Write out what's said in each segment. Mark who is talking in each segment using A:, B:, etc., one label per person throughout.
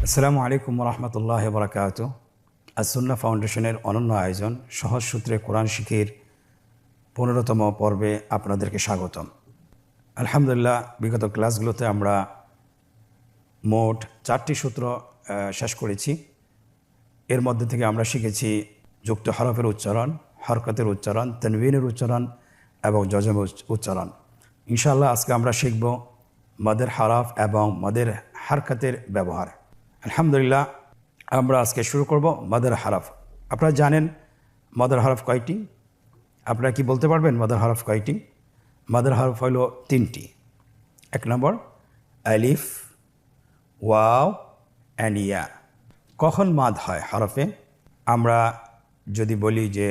A: আসসালামু আলাইকুম রহমতুল্লাহ বরকাত। আসুন্না ফাউন্ডেশনের অনন্য আয়োজন সহজ সূত্রে কোরআন শিখির 15তম পর্বে আপনাদেরকে স্বাগতম। আলহামদুলিল্লাহ, বিগত ক্লাসগুলোতে আমরা মোট 4টি সূত্র শেষ করেছি। এর মধ্যে থেকে আমরা শিখেছি যুক্ত হরফের উচ্চারণ, হরকতের উচ্চারণ, তানবিনের উচ্চারণ এবং জজমের উচ্চারণ। ইনশাআল্লাহ আজকে আমরা শিখব মাদের হরফ এবং মাদের হরকতের ব্যবহার। আলহামদুলিল্লাহ, আমরা আজকে শুরু করব মাদের হরফ। আপনারা জানেন মাদের হরফ কয়টি? আপনারা কি বলতে পারবেন মাদের হরফ কয়টি? মাদের হরফ হলো 3টি। 1 নম্বর আলিফ, ওয়াও অ্যান্ড ইয়া। কখন মাদ হয় হরফে? আমরা যদি বলি যে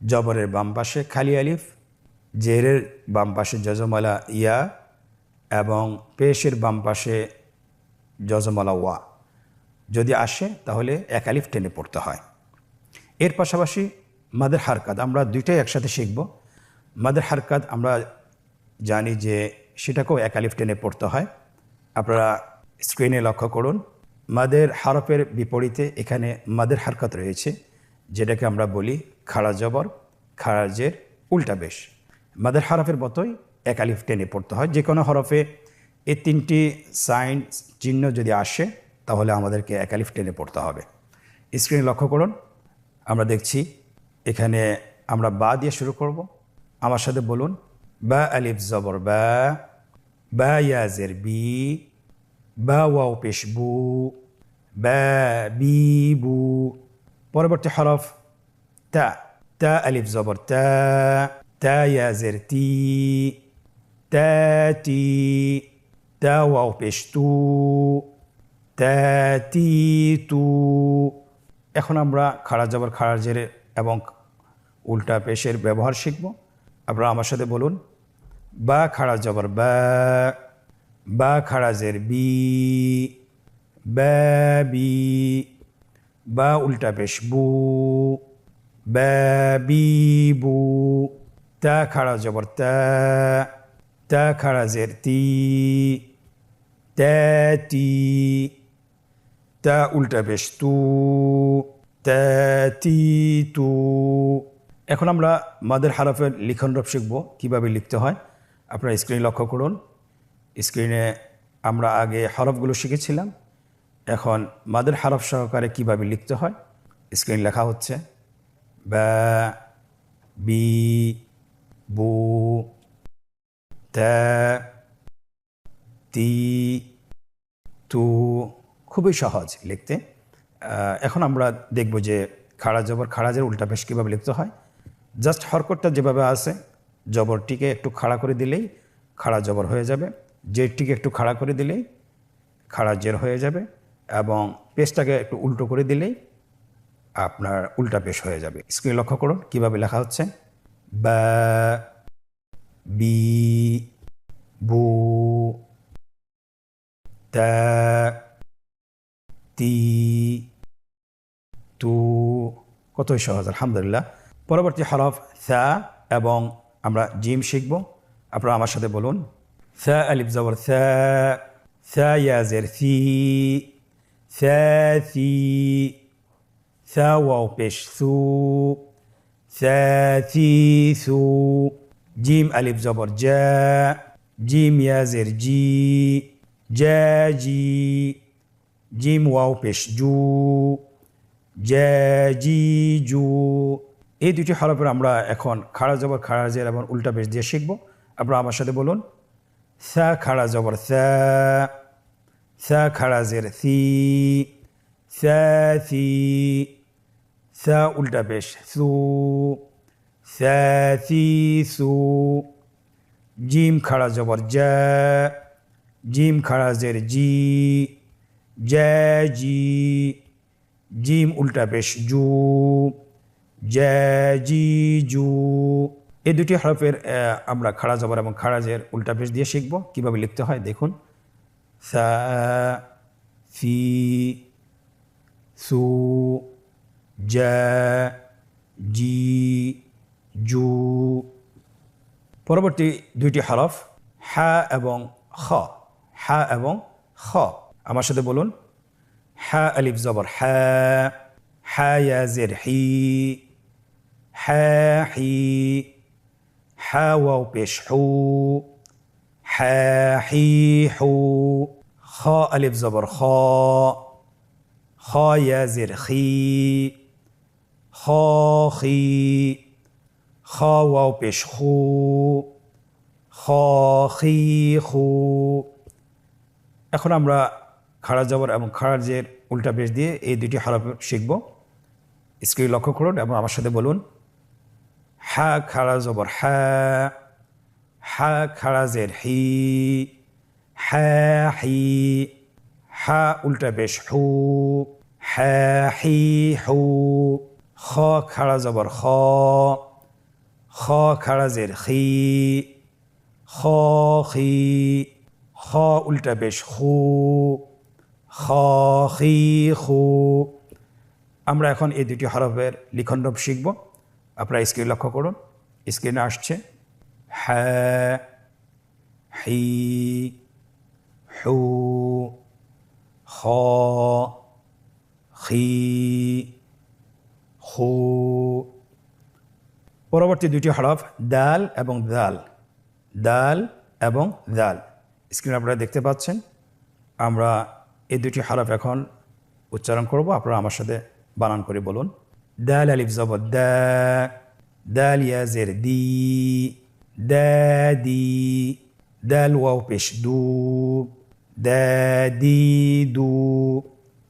A: জবরের বাম পাশে খালি আলিফ, জেরের বাম পাশে জজমালা ইয়া এবং পেশের বাম পাশে জজমালা ওয়া যদি আসে তাহলে 1 আলিফ টেনে পড়তে হয়। এর পাশাপাশি মাদের হারকাত আমরা দুইটাই একসাথে শিখব। মাদের হারকাত আমরা জানি যে সেটাকেও 1 আলিফ টেনে পড়তে হয়। আপনারা স্ক্রিনে লক্ষ্য করুন, মাদের হরফের বিপরীতে এখানে মাদের হারকাত রয়েছে, যেটাকে আমরা বলি খাড়া জবর, খাড়া জের, উল্টা পেশ। মাদের হরফের মতোই 1 আলিফ টেনে পড়তে হয়। যে কোনো হরফে এই 3টি সাইন চিহ্ন যদি আসে তাহলে আমাদেরকে 1 আলিফ টেনে পড়তে হবে। স্ক্রিনে লক্ষ্য করুন, আমরা দেখছি এখানে আমরা বা দিয়ে শুরু করব। আমার সাথে বলুন, বা আলিফ জবর বা, বা ইয়াজের বি, বা ওয়াও পেশ বু, বা বি বু। পরবর্তী হরফ তা, তা আলিফ জবর তা, তা ইয়াজের তি, তা তি, তা ওয়াও পেশ তু, তা তি তু। এখন আমরা খাড়া জবর, খাড়া জের এবং উল্টা পেশের ব্যবহার শিখব। আপনারা আমার সাথে বলুন, বা খাড়া জবর বা, বা খাড়া জের বি, বা বি, বা উল্টা পেশ বু, বা বি বু। তা খাড়া জবর তা, তা খাড়া জের তি, তা তি, তা উল্টা পেশ তু, তা তি তু। এখন আমরা মাদের হরফের লিখন রূপ শিখব, কীভাবে লিখতে হয়। আপনারা স্ক্রিনে লক্ষ্য করুন। স্ক্রিনে আমরা আগে হরফগুলো শিখেছিলাম, এখন মাদের হরফ সহকারে কীভাবে লিখতে হয় স্ক্রিন লেখা হচ্ছে। বা, বি, বু, তা, তি, তু। খুবই সহজ লিখতে। এখন আমরা দেখব যে খাড়া জবর, খাড়া জের উল্টা পেশ কীভাবে লিখতে হয়। জাস্ট হরকতটা যেভাবে আছে, জবরটিকে একটু খাড়া করে দিলেই খাড়া জবর হয়ে যাবে, জেরটিকে একটু খাড়া করে দিলেই খাড়া জের হয়ে যাবে এবং পেশটাকে একটু উল্টো করে দিলেই আপনার উল্টা পেশ হয়ে যাবে। স্ক্রিনে লক্ষ্য করুন কীভাবে লেখা হচ্ছে। বা, বি, বু, তা, তি, তু। কতই সহজ, আলহামদুলিল্লাহ। পরবর্তী হরফ থা এবং আমরা জিম শিখব। আপনারা আমার সাথে বলুন, থা আলিফ জবর থা, থা ইয়াজের থি, থা থি, থা ওয়াও পেশ থু, থা থি থু। জিম আলিফ জবর জা, জিম ইয়াজের জি, জা জি, জিম ওয়াও পেশ জু, জা জি জু। এই দুটি হরফের আমরা এখন খাড়া জবর, খাড়া জের এবং উল্টা পেশ দিয়ে শিখব। আপনারা আমার সাথে বলুন, সা খাড়া জবর সা, সা খাড়া জের থি, সা থি, সা উল্টা পেশ সু, সা থি সু। জিম খাড়া জবর জা, জিম খাড়া জের জি, জা জি, জিম উল্টা পেশ জু, জা জি জু। এই দুটি হরফের আমরা খাড়া জবর এবং খাড়া জের উল্টা পেশ দিয়ে শিখব কীভাবে লিখতে হয়। দেখুন, সা, ফি, সু, জা, জি, জু। পরবর্তী দুইটি হরফ হা এবং খ, হা এবং খ। আমার সাথে বলুন, হা আলিফ জবর হা, হা ইয়া জের হি, হা হি, হা ওয়াও পেশ হু, হা হি হু, খ আলিফ জবর খ, খ ইয়া জের খি, খ খি, খ ওয়াও পেশ খু, খ খি খু। এখন আমরা খাড়া জবর এবং খাড়া জের উল্টা পেশ দিয়ে এই দুটি হরফ শিখব। স্ক্রিন লক্ষ্য করুন এবং আমার সাথে বলুন, হা খাড়া জবর হা, হা খাড়া জের হি, হা হি, হা উল্টা পেশ হু, হা হি হু, খ খাড়া জবর খ, খ খাড়া জের খি, খ খি, খ উল্টা পেশ খু, খ খি খু। আমরা এখন এই দুটি হরফের লিখন রূপ শিখব। আপনারা স্ক্রিন লক্ষ্য করুন, স্ক্রিনে আসছে হা, হি, হু, খ, খি, খু। পরবর্তী দুটি হরফ দাল এবং দাল, দাল এবং দাল। স্ক্রিনে আপনারা দেখতে পাচ্ছেন। আমরা এই দুটি হরফ এখন উচ্চারণ করব। আপনারা আমার সাথে বানান করে বলুন, দাল আলিফ জবর দা, দাল ইয়া জের দি, দা দি, দাল ওয়াও পেশ দু, দা দি দু।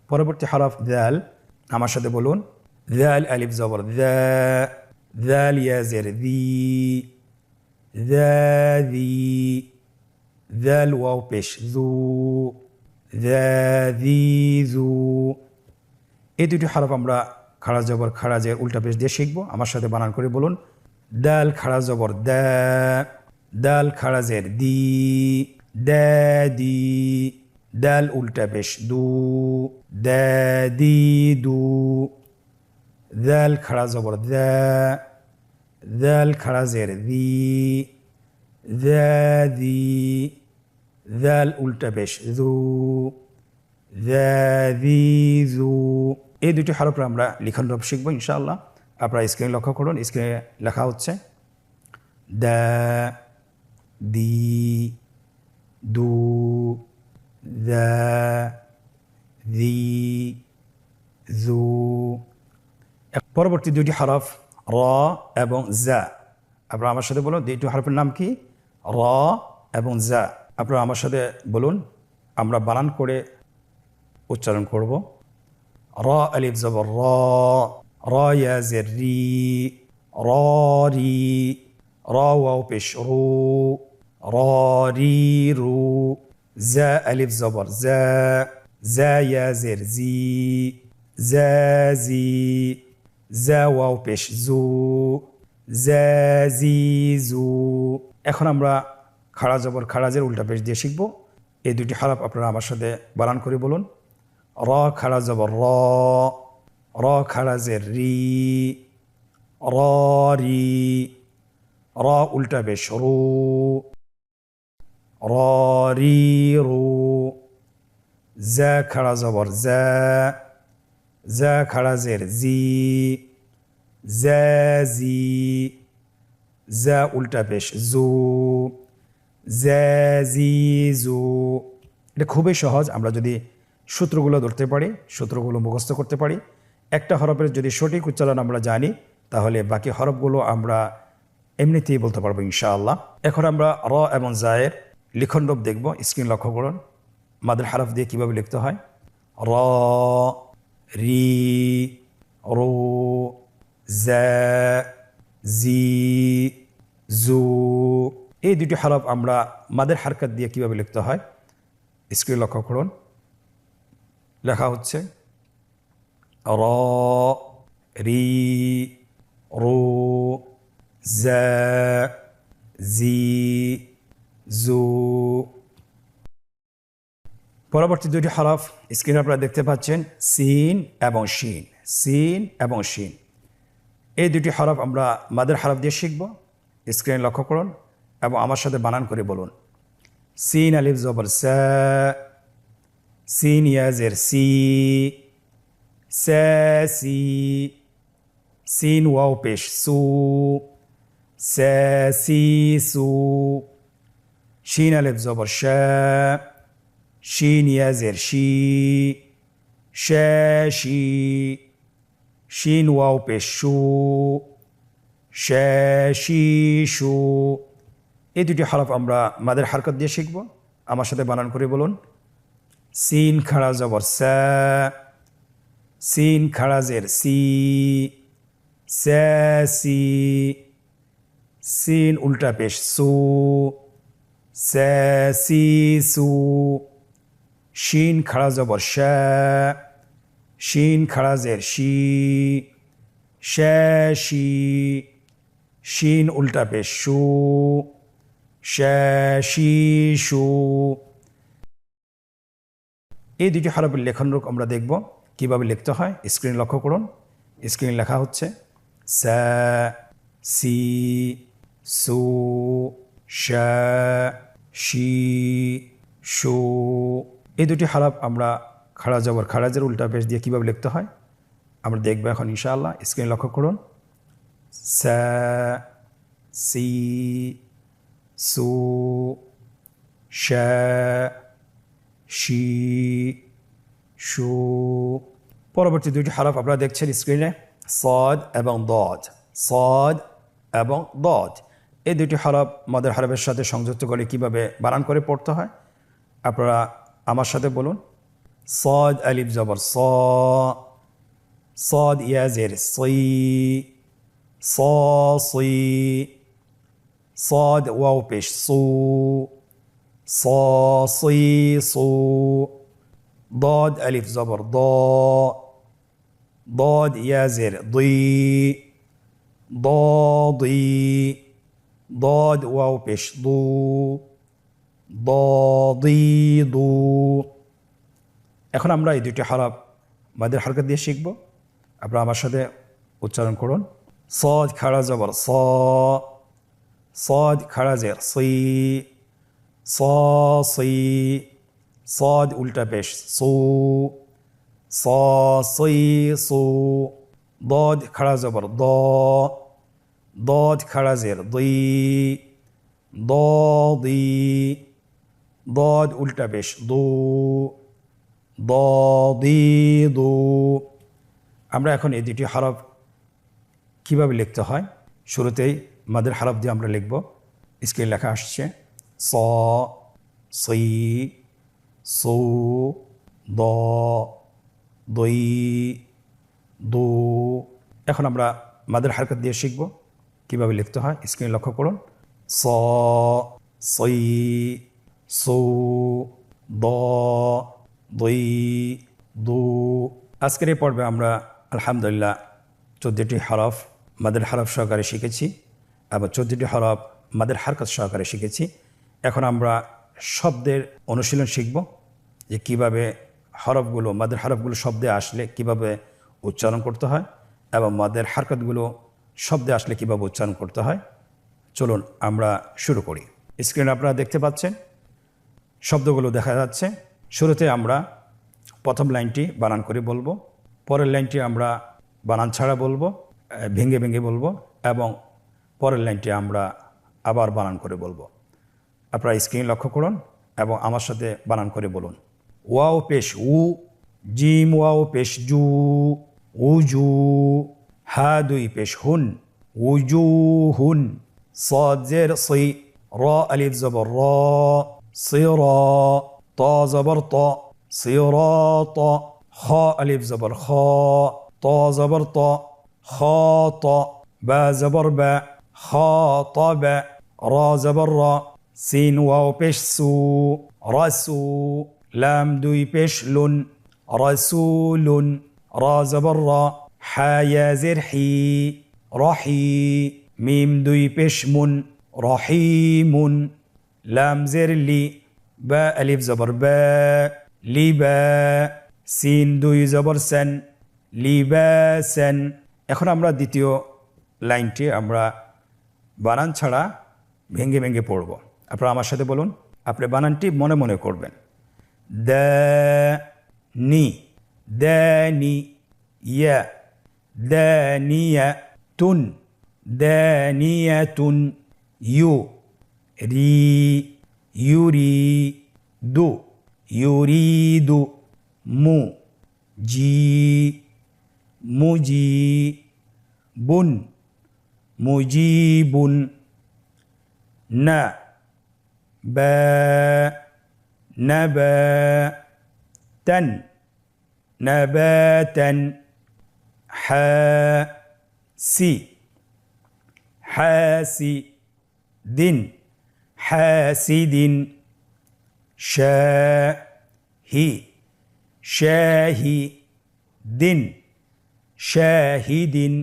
A: পরবর্তী হরফ দাল, আমার সাথে বলুন, দাল আলিফ জবর দা, দাল ইয়া জের দি, দা দি, দাল ওয়াও পেশ দু, দা দি দু। এই দুটি হরফ আমরা খাড়া জবর খাড়া জের উল্টা পেশ দিয়ে শিখব। আমার সাথে বানান করে বলুন, দাল খাড়া জবর দা, দাল খাড়া জের দি, দা দি, দাল উল্টা পেশ দু, দা দি দু। দাল খাড়া জবর দা, দাল খাড়া জের দি, দা দি, দাল উল্টা পেশ দু, দা দি দু। এই দুটি হরফ আমরা লিখন রূপ শিখবো ইনশাআল্লাহ। আপনারা স্ক্রিনে লক্ষ্য করুন, স্ক্রিনে লেখা হচ্ছে দা, দি, দু, দা, দি, দু। পরবর্তী দুটি হরফ র এবং জা। আপনারা আমার সাথে বলুন, দুটি হরফের নাম কি? র এবং জা। আপনারা আমার সাথে বলুন, আমরা বানান করে উচ্চারণ করব। র আলিফ জবর র, র ইয়া জের রি, র রি, র ওয়াও পেশ রু, র রি রু। জা আলিফ জবর জা, জা ইয়া জের জি, জা জি, জা ওয়াও পেশ জু, জা জি জু। এখন আমরা খাড়া জবর খাড়া জের উল্টা পেশ দিয়ে শিখব। এই দুটি হরফ আপনারা আমার সাথে বানান করে বলুন, র খাড়া জবর র, র খাড়া জের রি, র রি, র উল্টা পেশ রু, র রি রু। জা খাড়া জবর জা, জা খাড়া জের জি, জা জি, জা উল্টা পেশ জু, জা জি জু। এটা খুবই সহজ। আমরা যদি সূত্রগুলো ধরতে পারি, সূত্রগুলো মুখস্থ করতে পারি, একটা হরফের যদি সঠিক উচ্চারণ আমরা জানি, তাহলে বাকি হরফগুলো আমরা এমনিতেই বলতে পারবো ইনশাআল্লাহ। এখন আমরা র এবং জায়ের লিখন রূপ দেখব। স্ক্রিন লক্ষ্য করুন, মাদের হরফ দিয়ে কীভাবে লিখতে হয়। র, রি, রু, জা, জি, জু। এই দুটি হরফ আমরা মাদের হারকাত দিয়ে কীভাবে লিখতে হয়। স্ক্রিন লক্ষ্য করুন, লেখা হচ্ছে র, রি, রু, জা, জি, জু। পরবর্তী দুটি হরফ স্ক্রিনে আপনারা দেখতে পাচ্ছেন সিন এবং শিন, সিন এবং শিন। এই দুটি হরফ আমরা মাদের হরফ দিয়ে শিখব। স্ক্রিনে লক্ষ্য করুন এবং আমার সাথে বানান করে বলুন, সিন আলিফ জবর সা, সিন ইয়াজের সি, সি, সিন ওয়াও পেশ সু, সি সু, শিন আলিফ জবর শা, শিন ইয়াজের শি, শি, শিন ওয়াও পেশ শু, শি শু। এই দুটি হরফ আমরা মাদের হারকত দিয়ে শিখব। আমার সাথে বানান করে বলুন। সিন খাড়া জবর সা, সিন খাড়া জের সি, সি, সিন উল্টা পেশ সু, সি সু, শিন খাড়া জবর শা, শিন খাড়া জের শি, শি, শিন উল্টা পেশ শু, শি শু। এই দুটি হরফের লেখন রূপ আমরা দেখব কিভাবে লিখতে হয়। স্ক্রিন লক্ষ্য করুন। স্ক্রিন লেখা হচ্ছে সা, সি, সু, শা, শি, শু। এই দুটি হরফ আমরা খাড়া জবর খাড়াজের উল্টা পেশ দিয়ে কিভাবে লিখতে হয় আমরা দেখব এখন ইনশাআল্লাহ। স্ক্রিন লক্ষ্য করুন। সা, সি, সু, শা, শি, শু। পরবর্তী দুইটি হরফ আপনারা দেখছেন স্ক্রিনে, সদ এবং দদ। সদ এবং দদ এই দুটি হরফ মাদের হরফের সাথে সংযুক্ত করে কিভাবে বানান করে পড়তে হয় আপনারা আমার সাথে বলুন। সদ আলিফ জবর স, সদ ইয়াজের সই, সই, সদ ওয়াও পেশ সু, সি সু, ضاد ألف زبر ضاء، ضاد يازر ضي، ضاضي، ضاد واو পেশ ضو، ضاضي ضو। এখন আমরা এই দুটি হরফ মাদের হরকত দিয়ে শিখব। আপনারা আমার সাথে উচ্চারণ করুন। صاد খাড়া জবর স, صاد খাড়া জের সি, সি, صاد উল্টা পেশ সু, সি সু। ضاد খাড়া জবর দ, ضاد খাড়া জের দি, দি, ضاد উল্টা পেশ দু, দি দু। আমরা এখন এই দুটি হরফ কিভাবে লিখতে হয় শুরুতেই মাদের হরফ দিয়ে আমরা লিখব। স্ক্রিন লেখা আসছে স, সি, সু, দ, দই, দু। এখন আমরা মাদের হরকত দিয়ে শিখব কিভাবে লিখতে হয়। স্ক্রিন লক্ষ্য করুন। স, সই, সু, দ, দই, দু। আজকের এই পর্বে আমরা আলহামদুলিল্লাহ 14টি হরফ মাদের হরফ সহকারে শিখেছি এবং 14টি হরফ মাদের হরকত সহকারে শিখেছি। এখন আমরা শব্দের অনুশীলন শিখব যে কিভাবে হরফগুলো মাদের হরফগুলো শব্দে আসলে কিভাবে উচ্চারণ করতে হয় এবং মাদের হরকতগুলো শব্দে আসলে কিভাবে উচ্চারণ করতে হয়। চলুন আমরা শুরু করি। স্ক্রিনে আপনারা দেখতে পাচ্ছেন শব্দগুলো দেখা যাচ্ছে। শুরুতে আমরা প্রথম লাইনটি বানান করে বলবো, পরের লাইনটি আমরা বানান ছাড়া বলবো, ভেঙে ভেঙে বলবো এবং পরের লাইনটি আমরা আবার বানান করে বলবো। আপনারা স্ক্রিন লক্ষ্য করুন এবং আমার সাথে বানান করে বলুন। ওয়াও পেশ উ, জিম ওয়াও পেশ জু, উজু, হা দুই পেশ হুন, উজু হুন, صاد زير صي، را ألف زبر را، صرا، طا زبر طا، صراط، خا ألف زبر خا، طا زبر طا، خاطا، با زبر با، خاطب، را زبر را، سين واو پیش سو، رسو، لام دوي پیش لن، رسول، را زبر را، حا يا زر حي، رحي، ميم دوي پیش من، رحيم، لام زر لي، با ألف زبر با، লিবা, সিন দুই জবর সেন, লিবাসেন। এখন আমরা দ্বিতীয় লাইনটি আমরা বানান ছাড়া ভেঙে ভেঙে পড়ব। আপনারা আমার সাথে বলুন। আপনি বানানটি মনে মনে করবেন। দানি দানি ইয়া দানিয়াতুন দানিয়াতুন ইউ রি ইউরিদু ইউরিদু মু জি মুজিবুন মুজিবুন না বা নাবাতান নাবাতান হাসিদিন হাসিদিন শাহিদিন শাহিদিন।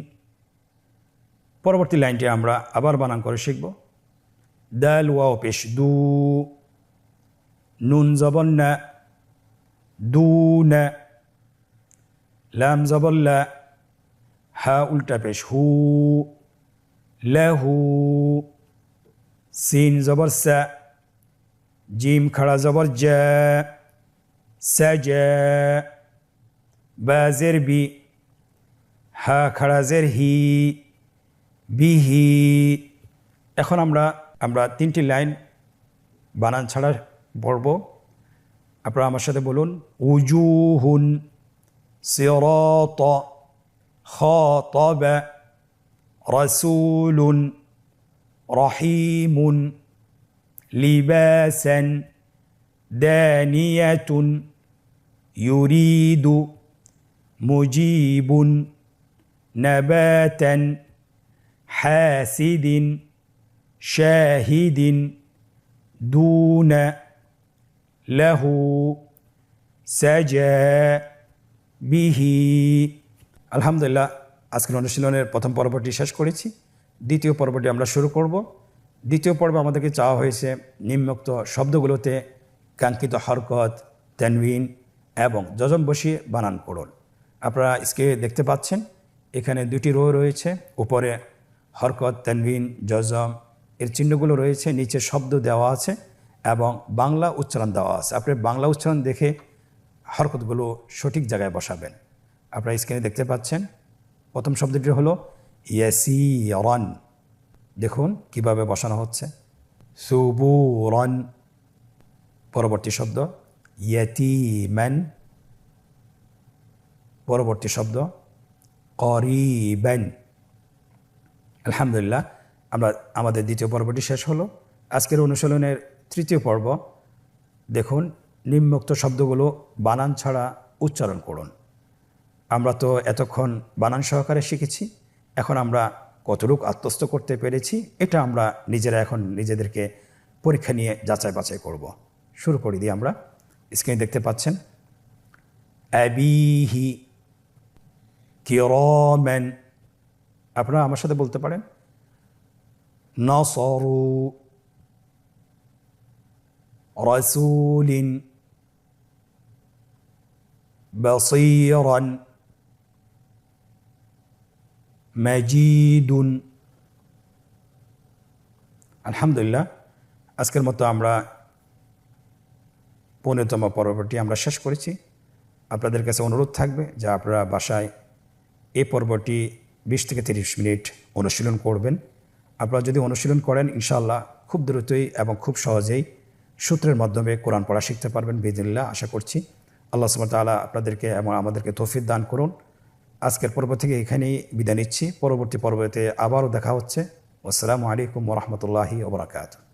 A: পরবর্তী লাইনটি আমরা আবার বানান করে শিখব। দাল ওয়াও পেশ দু, নুন জবর না দুনা, লাম জবর লা, হা উল্টা পেশ হু লাহু, সিন জবর সা, জিম খাড়া জবর জা সাজা, বা জের বি, হা খাড়া জের হি বিহি। এখন আমরা তিনটি লাইন বানান ছাড়া পড়ব। আপনারা আমার সাথে বলুন। উজুহুন সিরাত খাতাবা রাসূলুন রহিমুন লিবাসান দানিয়াতুন ইউরিদু মুজিবুন নাবাতান হাসিদিন শাহিদিন দুনা লাহু সাজা বিহি। আলহামদুলিল্লাহ, আজকের অনুশীলনের প্রথম পর্বটি শেষ করেছি। দ্বিতীয় পর্বটি আমরা শুরু করব। দ্বিতীয় পর্বে আমাদেরকে চাওয়া হয়েছে নিম্নোক্ত শব্দগুলোতে কাঙ্ক্ষিত হরকত, তানবিন এবং যজম বসিয়ে বানান করুন। আপনারা স্ক্রিনে দেখতে পাচ্ছেন এখানে দুটি রো রয়েছে। উপরে হরকত, তানবিন, যজম এর চিহ্নগুলো রয়েছে, নিচে শব্দ দেওয়া আছে এবং বাংলা উচ্চারণ দেওয়া আছে। আপনি বাংলা উচ্চারণ দেখে হরকতগুলো সঠিক জায়গায় বসাবেন। আপনারা স্ক্রিনে দেখতে পাচ্ছেন প্রথম শব্দটি হলো ইয়াসিরান। দেখুন কিভাবে বসানো হচ্ছে। সুবুরান। পরবর্তী শব্দ ইয়াতীমান। পরবর্তী শব্দ করিবান। আলহামদুলিল্লাহ, আমাদের দ্বিতীয় পর্বটি শেষ হলো। আজকের অনুশীলনের তৃতীয় পর্ব। দেখুন নিম্নোক্ত শব্দগুলো বানান ছাড়া উচ্চারণ করুন। আমরা তো এতক্ষণ বানান সহকারে শিখেছি, এখন আমরা কতটুকু আত্মস্থ করতে পেরেছি এটা আমরা নিজেরা এখন নিজেদেরকে পরীক্ষা নিয়ে যাচাই বাছাই করব। শুরু করে দিই আমরা। স্ক্রিনে দেখতে পাচ্ছেন আবিহি কিরামান। আপনারা আমার সাথে বলতে পারেন নাসারু রাসূলিন বাসীরান মাজিদুন। আলহামদুলিল্লাহ, আজকের মতো আমরা 15তম পর্বটি আমরা শেষ করেছি। আপনাদের কাছে অনুরোধ থাকবে যে আপনারা বাসায় এই পর্বটি 20 থেকে 30 মিনিট অনুশীলন করবেন। আপনারা যদি অনুশীলন করেন ইনশাআল্লাহ খুব দ্রুতই এবং খুব সহজেই সূত্রের মাধ্যমে কোরআন পড়া শিখতে পারবেন বিইজনিল্লাহ। আশা করছি আল্লাহ সুবহানাহু ওয়া তাআলা আপনাদেরকে এবং আমাদেরকে তৌফিক দান করুন। আজকের পর্ব থেকে এখানেই বিদায় নিচ্ছি। পরবর্তী পর্বতে আবারও দেখা হচ্ছে। আসসালামু আলাইকুম ওয়া রাহমাতুল্লাহি ওয়া বারাকাতুহু।